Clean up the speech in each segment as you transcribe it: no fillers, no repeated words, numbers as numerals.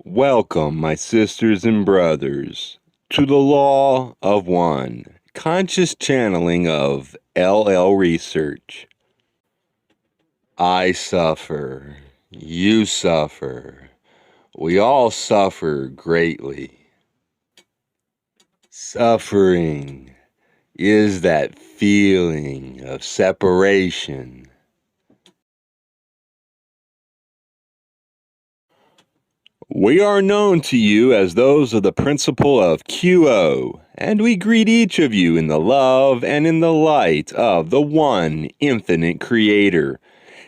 Welcome, my sisters and brothers, to the Law of One, conscious channeling of LL Research. I suffer, you suffer, we all suffer greatly. Suffering is that feeling of separation. We are known to you as those of the principle of QO, and we greet each of you in the love and in the light of the one infinite Creator.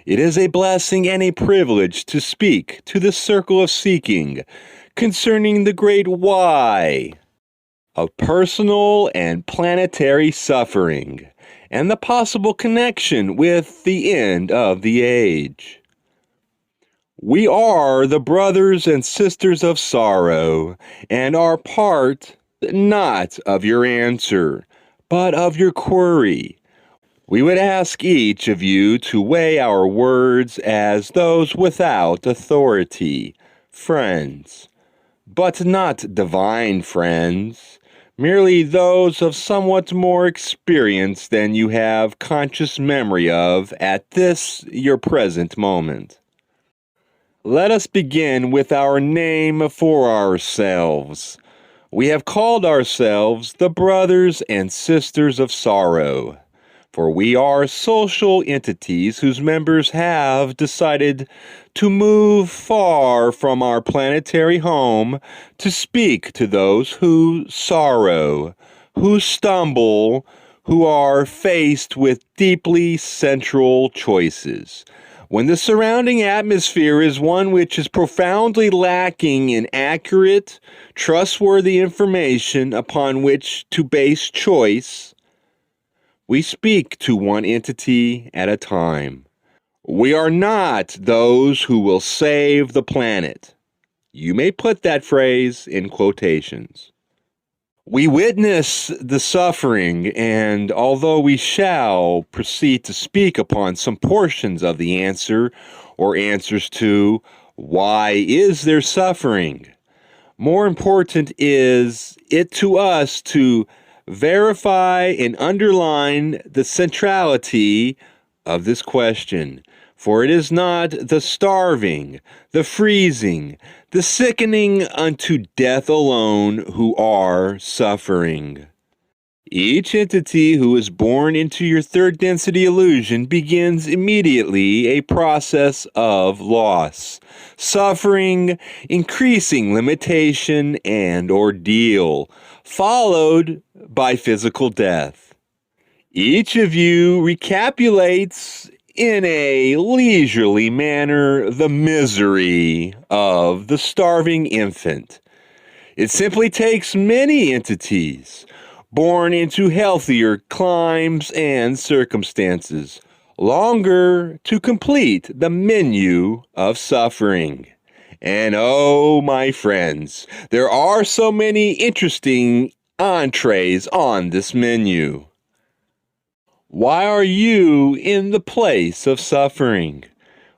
It is a blessing and a privilege to speak to the circle of seeking concerning the great why of personal and planetary suffering and the possible connection with the end of the age. We are the brothers and sisters of sorrow, and are part not of your answer, but of your query. We would ask each of you to weigh our words as those without authority, friends, but not divine friends, merely those of somewhat more experience than you have conscious memory of at this your present moment. Let us begin with our name for ourselves. We have called ourselves the Brothers and Sisters of Sorrow, for we are social entities whose members have decided to move far from our planetary home to speak to those who sorrow, who stumble, who are faced with deeply central choices. When the surrounding atmosphere is one which is profoundly lacking in accurate, trustworthy information upon which to base choice, we speak to one entity at a time. We are not those who will save the planet. You may put that phrase in quotations. We witness the suffering, and although we shall proceed to speak upon some portions of the answer or answers to why is there suffering, more important is it to us to verify and underline the centrality of this question. For it is not the starving, the freezing, the sickening unto death alone who are suffering. Each entity who is born into your third density illusion begins immediately a process of loss, suffering, increasing limitation, and ordeal, followed by physical death. Each of you recapitulates in a leisurely manner the misery of the starving infant. It simply takes many entities born into healthier climes and circumstances longer to complete the menu of suffering. And oh, my friends, there are so many interesting entrees on this menu. Why are you in the place of suffering?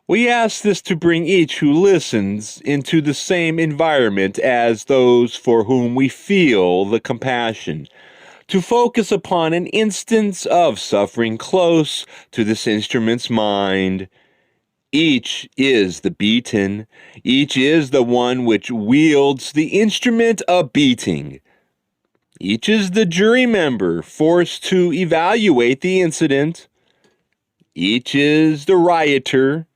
We ask this to bring each who listens into the same environment as those for whom we feel the compassion, to focus upon an instance of suffering close to this instrument's mind. Each is the beaten, each is the one which wields the instrument of beating. Each is the jury member forced to evaluate the incident. Each is the rioter.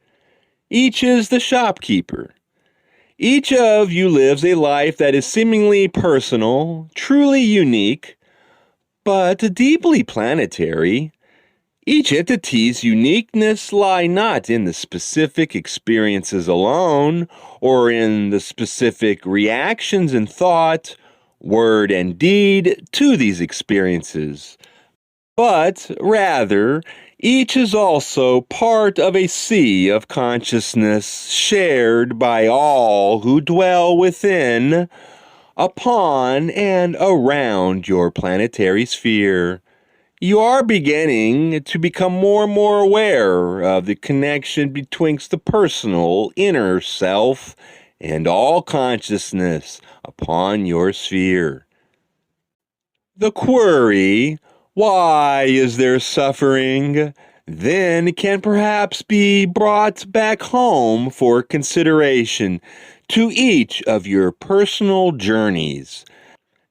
Each is the shopkeeper. Each of you lives a life that is seemingly personal, truly unique, but deeply planetary. Each entity's uniqueness lie not in the specific experiences alone, or in the specific reactions and thought, word and deed to these experiences, but rather each is also part of a sea of consciousness shared by all who dwell within, upon, and around your planetary sphere. You are beginning to become more and more aware of the connection betwixt the personal inner self and all consciousness upon your sphere. The query, why is there suffering, then can perhaps be brought back home for consideration to each of your personal journeys,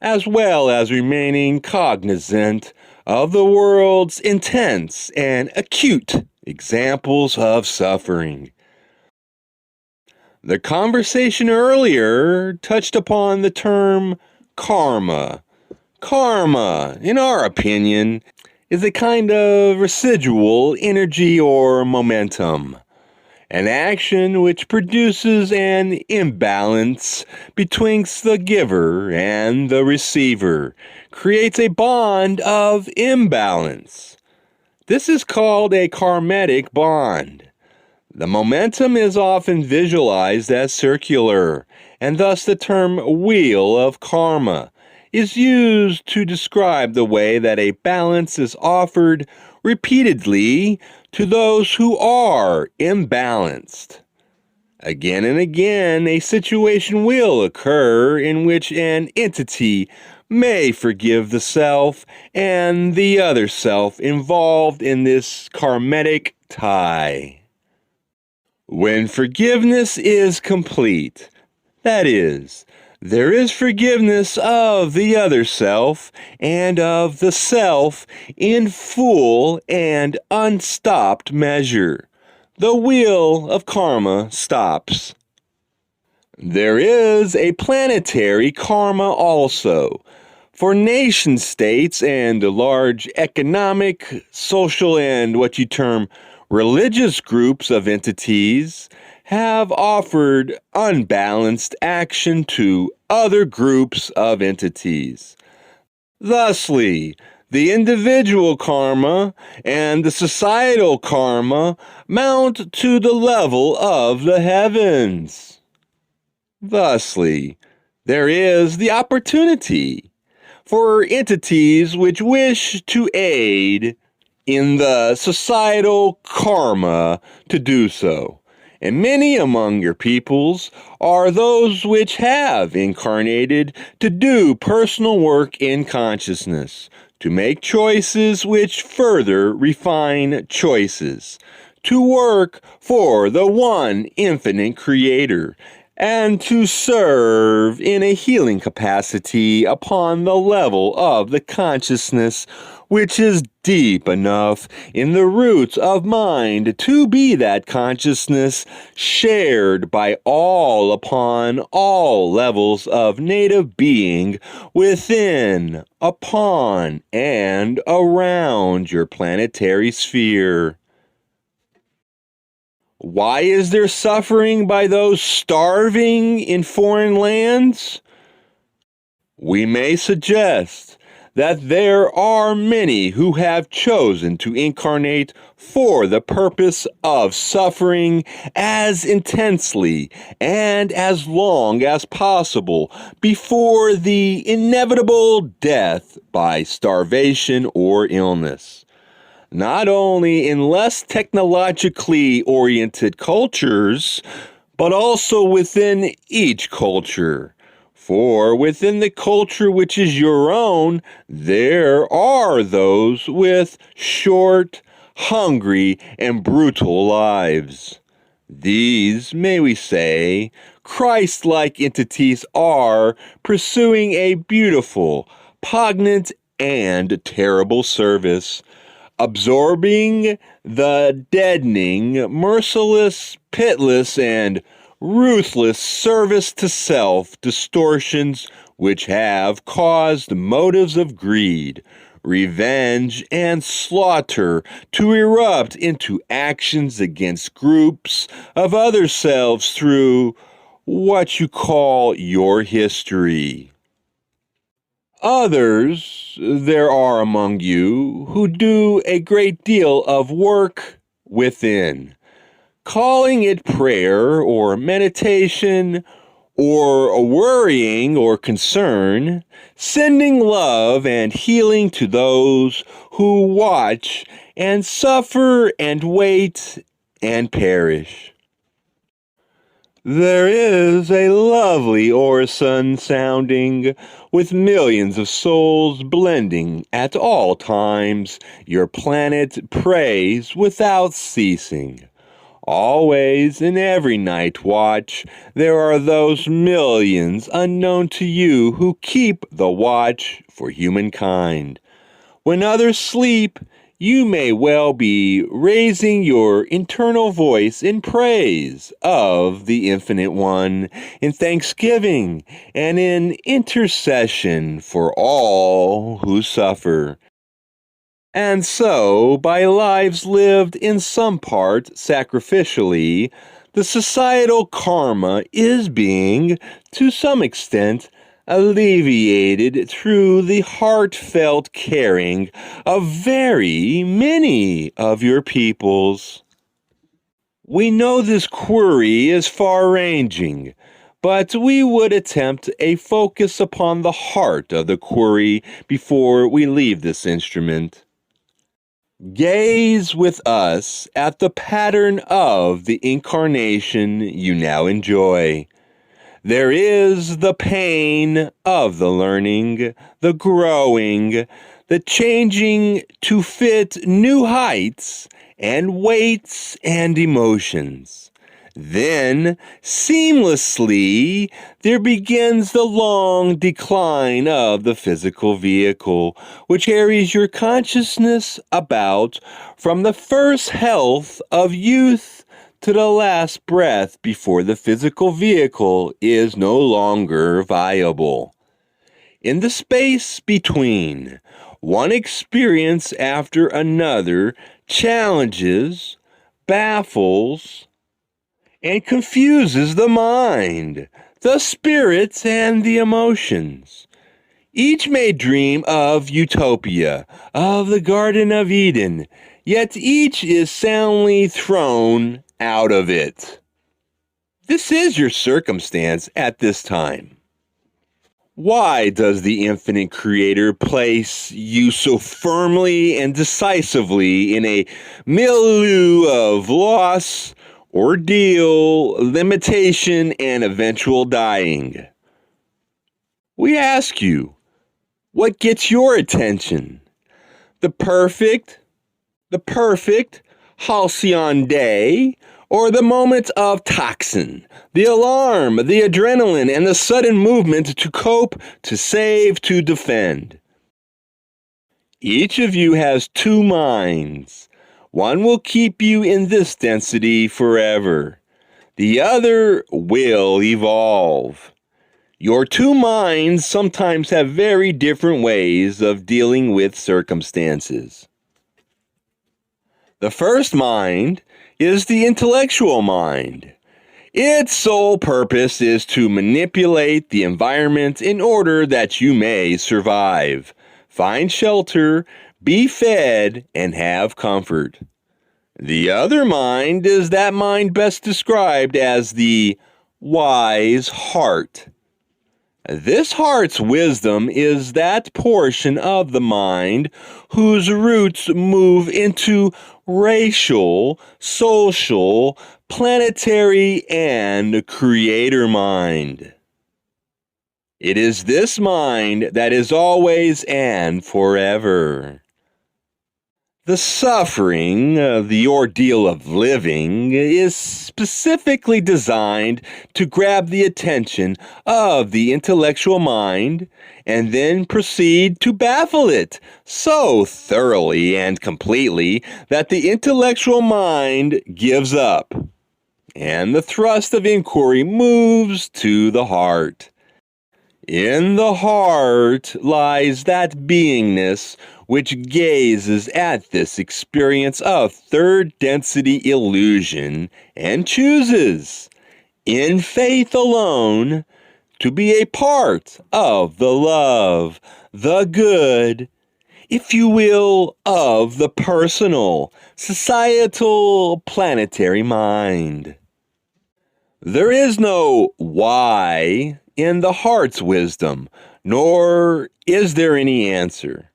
as well as remaining cognizant of the world's intense and acute examples of suffering. The conversation earlier touched upon the term karma. Karma, in our opinion, is a kind of residual energy or momentum. An action which produces an imbalance betwixt the giver and the receiver creates a bond of imbalance. This is called a karmatic bond. The momentum is often visualized as circular, and thus the term wheel of karma is used to describe the way that a balance is offered repeatedly to those who are imbalanced. Again and again, a situation will occur in which an entity may forgive the self and the other self involved in this karmatic tie. When forgiveness is complete, that is, there is forgiveness of the other self and of the self in full and unstopped measure, the wheel of karma stops. There is a planetary karma also, for nation states and large economic, social, and what you term religious groups of entities have offered unbalanced action to other groups of entities. Thusly, the individual karma and the societal karma mount to the level of the heavens. Thusly, there is the opportunity for entities which wish to aid in the societal karma to do so. And many among your peoples are those which have incarnated to do personal work in consciousness, to make choices which further refine choices, to work for the one infinite creator, and to serve in a healing capacity upon the level of the consciousness which is deep enough in the roots of mind to be that consciousness shared by all upon all levels of native being within, upon, and around your planetary sphere. Why is there suffering by those starving in foreign lands? We may suggest that there are many who have chosen to incarnate for the purpose of suffering as intensely and as long as possible before the inevitable death by starvation or illness. Not only in less technologically oriented cultures, but also within each culture. For within the culture which is your own, there are those with short, hungry, and brutal lives. These, may we say, Christ-like entities are pursuing a beautiful, poignant, and terrible service, absorbing the deadening, merciless, pitiless, and ruthless service to self distortions which have caused motives of greed, revenge, and slaughter to erupt into actions against groups of other selves through what you call your history. Others there are among you who do a great deal of work within, calling it prayer or meditation or worrying or concern, sending love and healing to those who watch and suffer and wait and perish. There is a lovely orison sounding, with millions of souls blending at all times. Your planet prays without ceasing. Always in every night watch, there are those millions unknown to you who keep the watch for humankind. When others sleep, you may well be raising your internal voice in praise of the Infinite One, in thanksgiving and in intercession for all who suffer. And so, by lives lived in some part sacrificially, the societal karma is being, to some extent, alleviated through the heartfelt caring of very many of your peoples. We know this query is far-ranging, but we would attempt a focus upon the heart of the query before we leave this instrument. Gaze with us at the pattern of the incarnation you now enjoy. There is the pain of the learning, the growing, the changing to fit new heights and weights and emotions. Then, seamlessly, there begins the long decline of the physical vehicle, which carries your consciousness about from the first health of youth to the last breath before the physical vehicle is no longer viable. In the space between, one experience after another challenges, baffles, and confuses the mind, the spirits, and the emotions. Each may dream of utopia, of the Garden of Eden, yet each is soundly thrown out of it. This is your circumstance at this time. Why does the infinite creator place you so firmly and decisively in a milieu of loss, ordeal, limitation, and eventual dying? We ask you, what gets your attention? The perfect halcyon day, or the moment of toxin, the alarm, the adrenaline, and the sudden movement to cope, to save, to defend? Each of you has two minds. One will keep you in this density forever. The other will evolve. Your two minds sometimes have very different ways of dealing with circumstances. The first mind is the intellectual mind. Its sole purpose is to manipulate the environment in order that you may survive, find shelter, be fed, and have comfort. The other mind is that mind best described as the wise heart. This heart's wisdom is that portion of the mind whose roots move into racial, social, planetary, and creator mind. It is this mind that is always and forever. The suffering, the ordeal of living, is specifically designed to grab the attention of the intellectual mind and then proceed to baffle it so thoroughly and completely that the intellectual mind gives up, and the thrust of inquiry moves to the heart. In the heart lies that beingness which gazes at this experience of third density illusion and chooses, in faith alone, to be a part of the love, the good, if you will, of the personal, societal, planetary mind. There is no why in the heart's wisdom, nor is there any answer.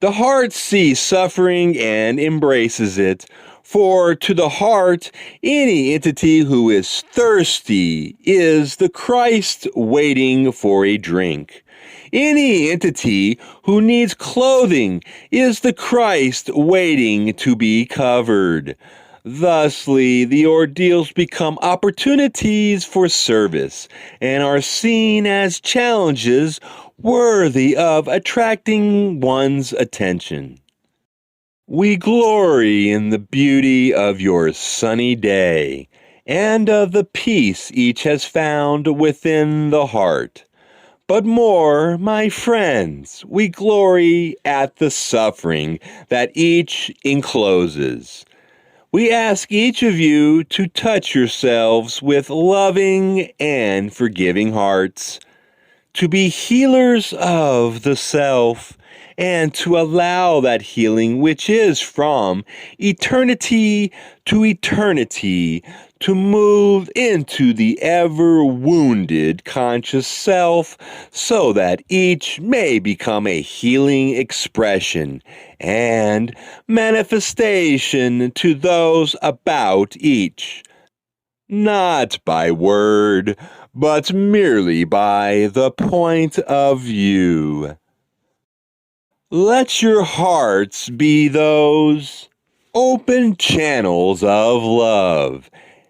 The heart sees suffering and embraces it, For to the heart, any entity who is thirsty is the Christ waiting for a drink. Any entity who needs clothing is the Christ waiting to be covered. Thusly, the ordeals become opportunities for service and are seen as challenges worthy of attracting one's attention. We glory in the beauty of your sunny day and of the peace each has found within the heart. But more, my friends, we glory at the suffering that each encloses. We ask each of you to touch yourselves with loving and forgiving hearts, to be healers of the self, and to allow that healing which is from eternity to eternity to move into the ever-wounded conscious self so that each may become a healing expression and manifestation to those about each, not by word, but merely by the point of view. Let your hearts be those open channels of love,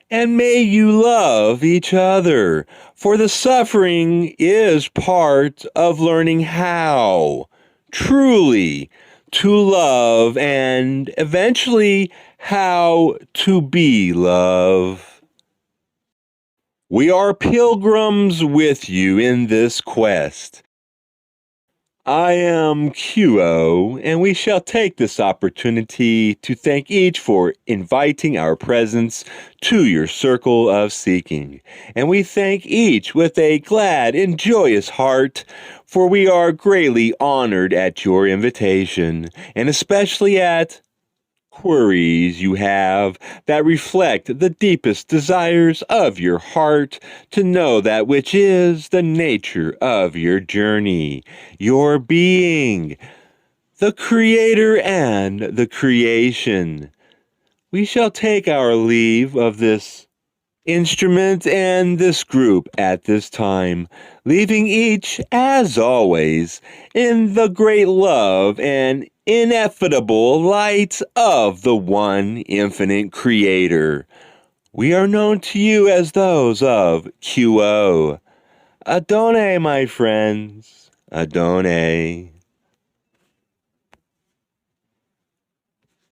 and may you love each other, for the suffering is part of learning how truly to love and eventually how to be love. We are pilgrims with you in this quest. I am QO, and we shall take this opportunity to thank each for inviting our presence to your circle of seeking. And we thank each with a glad and joyous heart, for we are greatly honored at your invitation, and especially at queries you have that reflect the deepest desires of your heart to know that which is the nature of your journey, your being, the Creator and the creation. We shall take our leave of this instrument and this group at this time, leaving each, as always, in the great love and ineffable light of the one infinite Creator. We are known to you as those of QO. Adone, my friends. Adone.